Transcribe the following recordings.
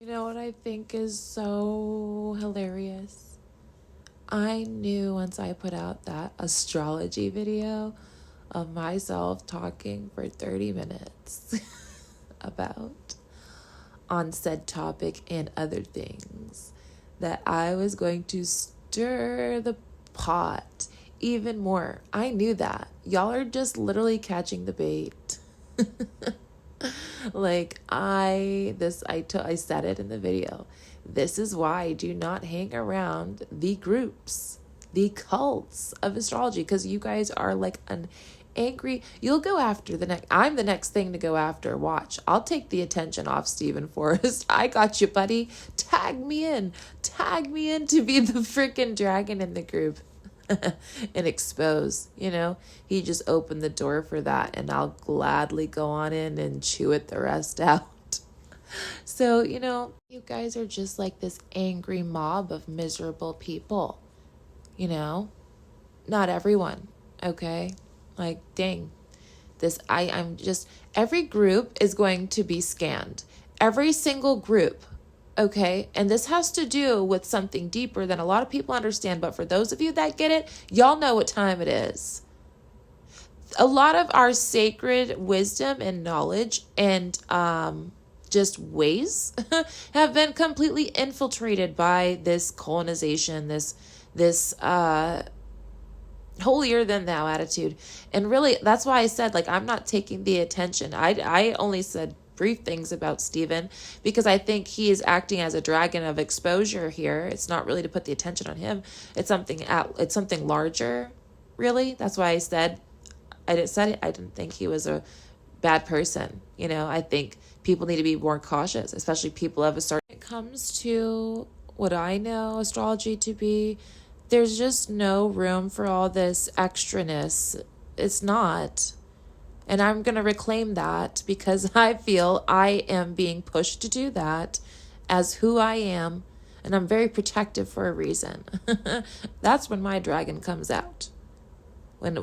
You know what I think is so hilarious? I knew once I put out that astrology video of myself talking for 30 minutes about on said topic and other things that I was going to stir the pot even more. I knew that. Y'all are just literally catching the bait. Like I said it in the video. This is why I do not hang around the groups, the cults of astrology, because you guys are like an angry. You'll go after the next. I'm the next thing to go after. Watch. I'll take the attention off Stephen Forrest. I got you, buddy. Tag me in. Tag me in to be the freaking dragon in the group. And expose, he just opened the door for that, and I'll gladly go on in and chew it the rest out. So, you guys are just like this angry mob of miserable people, not everyone. Okay. Like, dang, I'm just, every group is going to be scanned, every single group. Okay, and this has to do with something deeper than a lot of people understand. But for those of you that get it, y'all know what time it is. A lot of our sacred wisdom and knowledge and just ways have been completely infiltrated by this colonization, this holier than thou attitude. And really, that's why I said, like, I'm not taking the attention. I only said brief things about Stephen because I think he is acting as a dragon of exposure here. It's not really to put the attention on him. It's something larger, really. That's why I said I didn't think he was a bad person. I think people need to be more cautious, especially people of a certain. When it comes to what I know astrology to be, there's just no room for all this extraness. It's not. And I'm going to reclaim that because I feel I am being pushed to do that as who I am. And I'm very protective for a reason. That's when my dragon comes out. And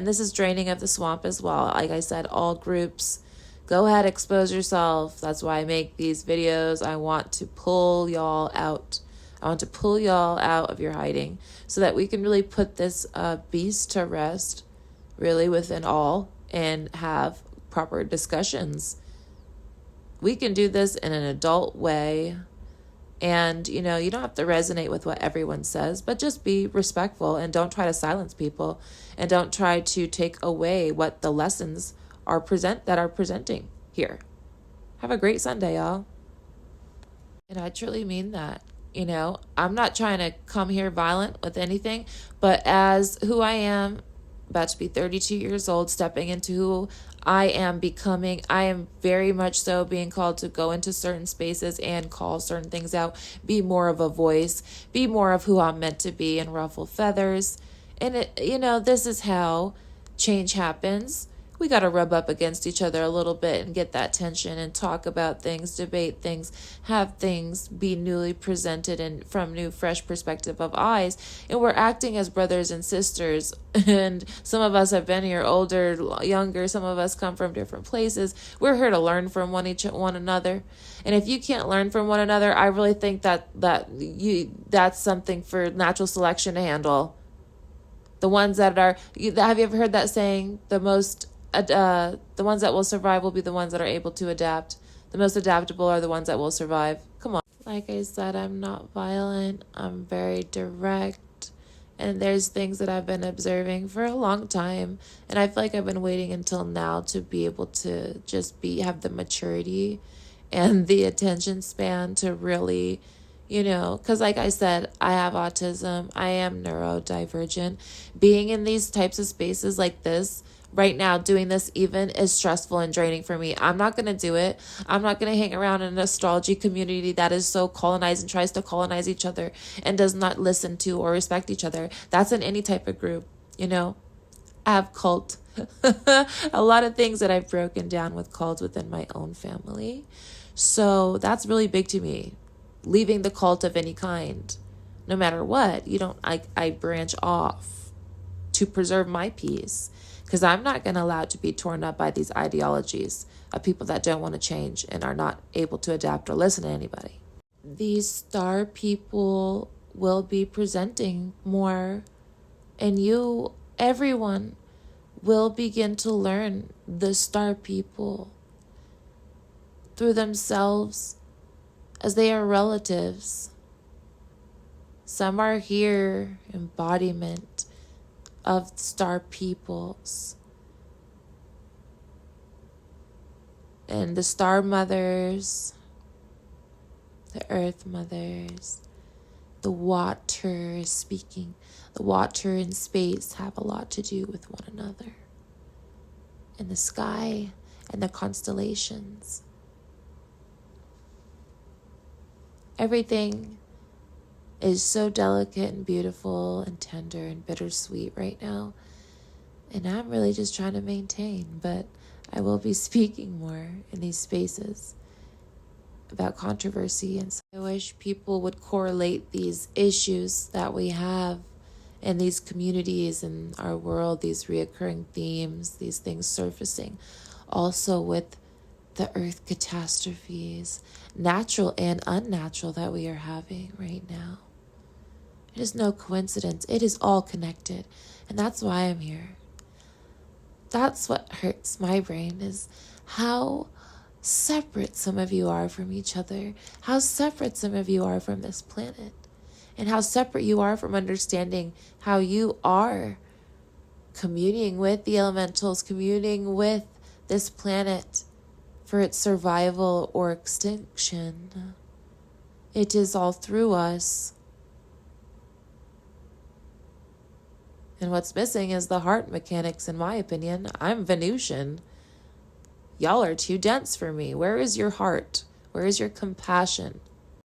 this is draining of the swamp as well. Like I said, all groups, go ahead, expose yourself. That's why I make these videos. I want to pull y'all out. I want to pull y'all out of your hiding so that we can really put this beast to rest, really within all, and have proper discussions. We can do this in an adult way. And, you don't have to resonate with what everyone says, but just be respectful and don't try to silence people and don't try to take away what the lessons are presenting here. Have a great Sunday, y'all. And I truly mean that. I'm not trying to come here violent with anything, but as who I am, about to be 32 years old, stepping into who I am becoming, I am very much so being called to go into certain spaces and call certain things out, be more of a voice, be more of who I'm meant to be and ruffle feathers. And this is how change happens. We got to rub up against each other a little bit and get that tension and talk about things, debate things, have things be newly presented and from new, fresh perspective of eyes. And we're acting as brothers and sisters. And some of us have been here older, younger. Some of us come from different places. We're here to learn from one another. And if you can't learn from one another, I really think that's something for natural selection to handle. The ones that have you ever heard that saying? The ones that will survive will be the ones that are able to adapt. The most adaptable are the ones that will survive. Come on. Like I said, I'm not violent. I'm very direct. And there's things that I've been observing for a long time. And I feel like I've been waiting until now to be able to just have the maturity and the attention span to really, because like I said, I have autism. I am neurodivergent. Being in these types of spaces like this, right now, doing this even is stressful and draining for me. I'm not going to do it. I'm not going to hang around in an astrology community that is so colonized and tries to colonize each other and does not listen to or respect each other. That's in any type of group, I have cult. A lot of things that I've broken down with cults within my own family. So that's really big to me. Leaving the cult of any kind, no matter what, I branch off to preserve my peace. Because I'm not going to allow it to be torn up by these ideologies of people that don't want to change and are not able to adapt or listen to anybody. these star people will be presenting more, and everyone will begin to learn the star people through themselves as they are relatives. Some are here embodiment of star peoples. And the star mothers, the earth mothers, the water is speaking. The water and space have a lot to do with one another. And the sky and the constellations. Everything is so delicate and beautiful and tender and bittersweet right now. And I'm really just trying to maintain, but I will be speaking more in these spaces about controversy. And so I wish people would correlate these issues that we have in these communities in our world, these reoccurring themes, these things surfacing, also with the earth catastrophes, natural and unnatural, that we are having right now. It is no coincidence. It is all connected. And that's why I'm here. That's what hurts my brain, is how separate some of you are from each other, how separate some of you are from this planet, and how separate you are from understanding how you are communing with the elementals, communing with this planet for its survival or extinction. It is all through us. And what's missing is the heart mechanics, in my opinion. I'm Venusian. Y'all are too dense for me. Where is your heart? Where is your compassion?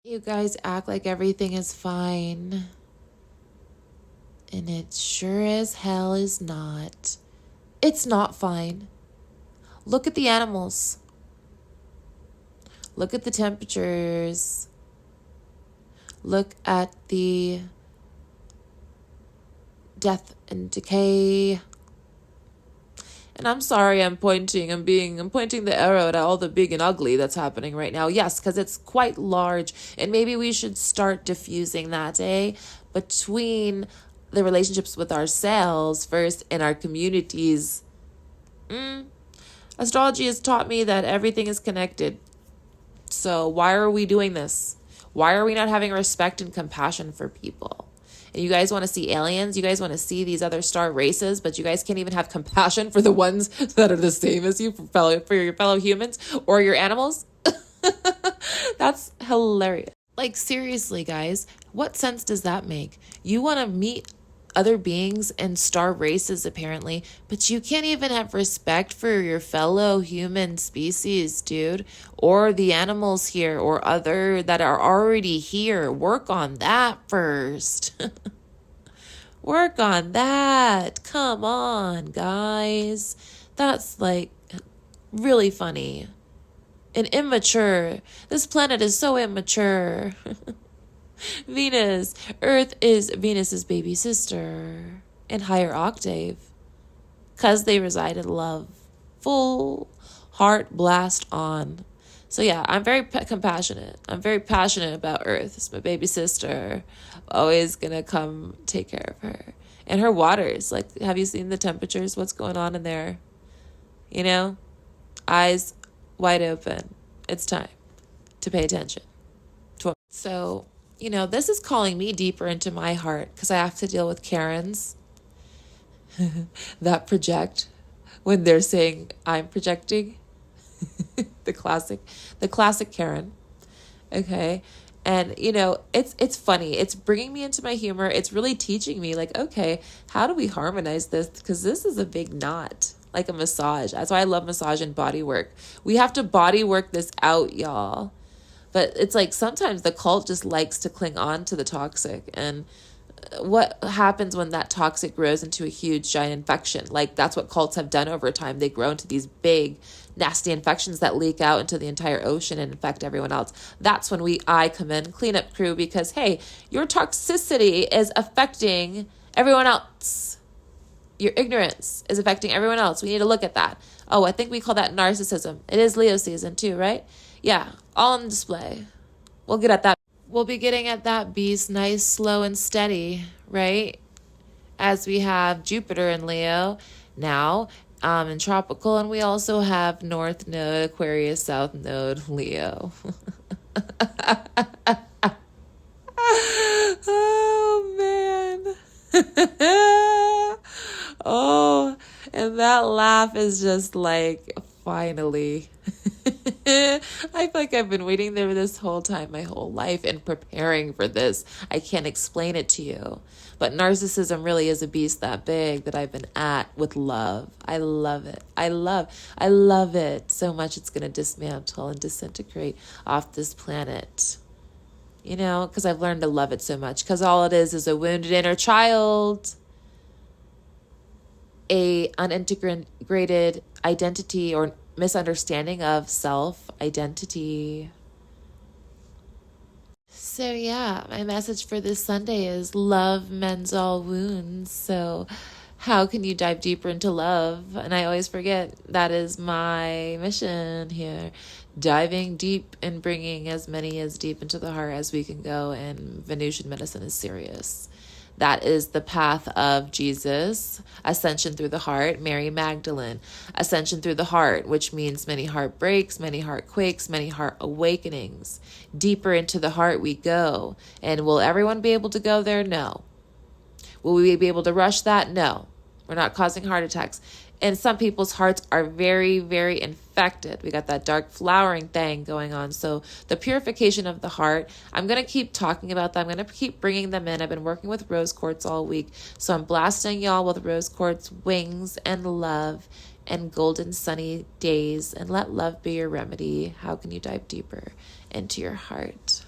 You guys act like everything is fine. And it sure as hell is not. It's not fine. Look at the animals. Look at the temperatures. Look at the death and decay. And I'm sorry I'm pointing the arrow at all the big and ugly that's happening right now. Yes, because it's quite large. And maybe we should start diffusing that, between the relationships with ourselves first and our communities. Astrology has taught me that everything is connected. So why are we doing this? Why are we not having respect and compassion for people? And you guys want to see aliens, you guys want to see these other star races, but you guys can't even have compassion for the ones that are the same as you, for your fellow humans or your animals? That's hilarious. Like, seriously, guys, what sense does that make? You want to meet other beings and star races, apparently, but you can't even have respect for your fellow human species, dude, or the animals here, or other that are already here. Work on that first. Work on that. Come on, guys. That's like really funny and immature. This planet is so immature. Venus. Earth is Venus's baby sister in higher octave, because they reside in love. Full heart blast on. So yeah, I'm very compassionate. I'm very passionate about Earth. It's my baby sister. Always gonna come take care of her. And her waters. Like, have you seen the temperatures? What's going on in there? You know? Eyes wide open. It's time to pay attention. So, this is calling me deeper into my heart, because I have to deal with Karens that project when they're saying I'm projecting. the classic Karen. Okay. And, it's funny. It's bringing me into my humor. It's really teaching me, like, okay, how do we harmonize this? Because this is a big knot, like a massage. That's why I love massage and body work. We have to body work this out, y'all. But it's like sometimes the cult just likes to cling on to the toxic. And what happens when that toxic grows into a huge, giant infection? Like, that's what cults have done over time. They grow into these big, nasty infections that leak out into the entire ocean and infect everyone else. That's when I come in, cleanup crew, because, hey, your toxicity is affecting everyone else. Your ignorance is affecting everyone else. We need to look at that. Oh, I think we call that narcissism. It is Leo season too, right? Yeah, all on display. We'll get at that. we'll be getting at that beast nice, slow, and steady, right? As we have Jupiter in Leo now, in tropical, and we also have North Node, Aquarius, South Node, Leo. Oh, man. Oh, and that laugh is just like, finally. I feel like I've been waiting there this whole time, my whole life, and preparing for this. I can't explain it to you. But narcissism really is a beast that big that I've been at with love. I love it. I love it so much it's going to dismantle and disintegrate off this planet. You know, because I've learned to love it so much. Because all it is a wounded inner child, a unintegrated identity or misunderstanding of self-identity. So yeah, my message for this Sunday is love mends all wounds. So how can you dive deeper into love? And I always forget that is my mission here. Diving deep and bringing as many as deep into the heart as we can go. And Venusian medicine is serious. That is the path of Jesus, ascension through the heart, Mary Magdalene, ascension through the heart, which means many heartbreaks, many heart quakes, many heart awakenings. Deeper into the heart we go. And will everyone be able to go there? No. Will we be able to rush that? No. We're not causing heart attacks. And some people's hearts are very, very infected. We got that dark flowering thing going on. So the purification of the heart, I'm going to keep talking about that. I'm going to keep bringing them in. I've been working with rose quartz all week. So I'm blasting y'all with rose quartz wings and love and golden sunny days. And let love be your remedy. How can you dive deeper into your heart?